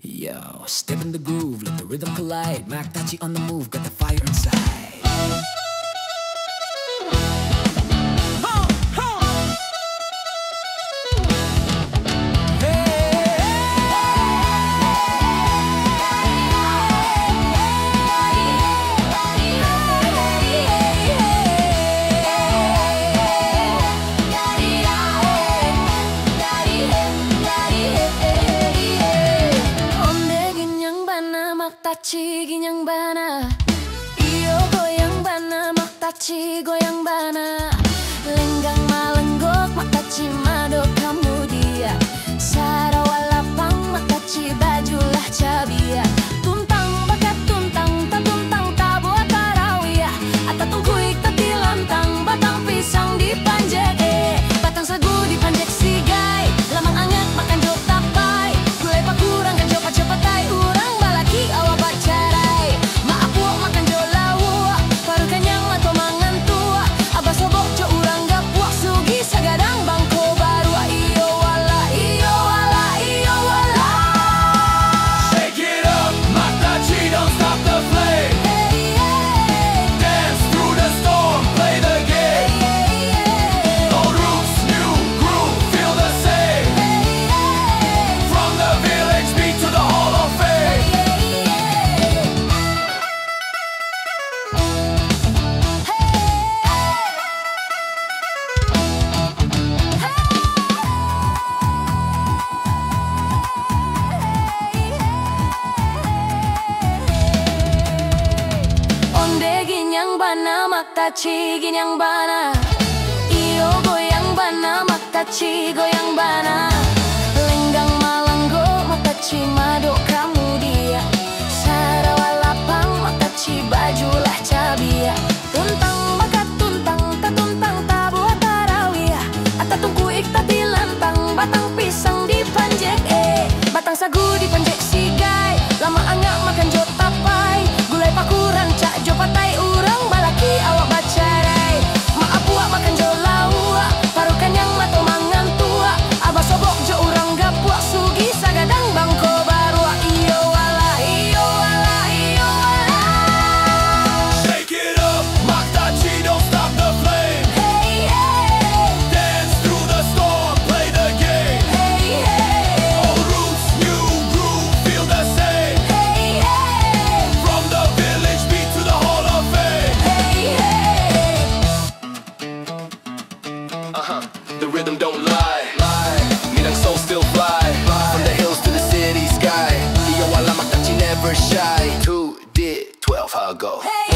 Yo, step in the groove, let the rhythm collide. Maktachi on the move, got the fire inside. Maktachi ginyang bana, iyo goyang bana, maktachi goyang bana. Lenggang malenggok, maktachi mado kamu dia. Sarawalapang, maktachi bajulah cabia. Tuntang bakat tuntang, tak tuntang tak buat tarawih. Ata tungkuik tak dilantang, batang pisang dipanjek batang sagu dipanjek sigai. Lamang anget makan jok tapai, gulai pakurang kan jok pacapatai urang balaki awak bacarai. Maapu makan jok lawu, paru kanyang atau mangan tua. Abah sobok jok urang gak puak sugi sagadang bangko baru. Iyo wala, iyo wala, iyo wala. Shake it up, Maktachi, don't stop the flame. Hey, hey, Dance through the storm, play the game. hey, hey, Old roots, new groove, feel the same. hey, From the village beat to the Hall of Fame. Onde ginyang bana, maktachi ginyang bana. Iyo goyang bana, maktachi goyang bana. Lenggang malanggo, maktachi mado kamu dia. Sarawalapang, maktachi bajulah cabia. Tuntang bakat tuntang, tak tuntang tak buat tarawih. Ata tungkuik tak dilantang, batang pisang dipanjek batang sagu dipanjek sigai. Lama angak makan jok tapai, gulai pakurang cak jo patai urang balaki awak bacarai. Maaf buat makan jo lawa, paru kanyang mato mangan tua. Abah sobok jo urang gak puak sugi sagadang bangko baru. Iyo wala, iyo wala, iyo wala. Shake it up, Maktachi, don't stop the flame. Hey, hey, Dance through the storm, play the game. hey, hey, Old roots, new groove, feel the same. hey, hey, From the village beat to the Hall of Fame. hey, hey. The rhythm don't lie. Minang soul still fly. From the hills to the city sky. Iyo wala, Maktachi never shy. 2 did 12, how it go? Hey,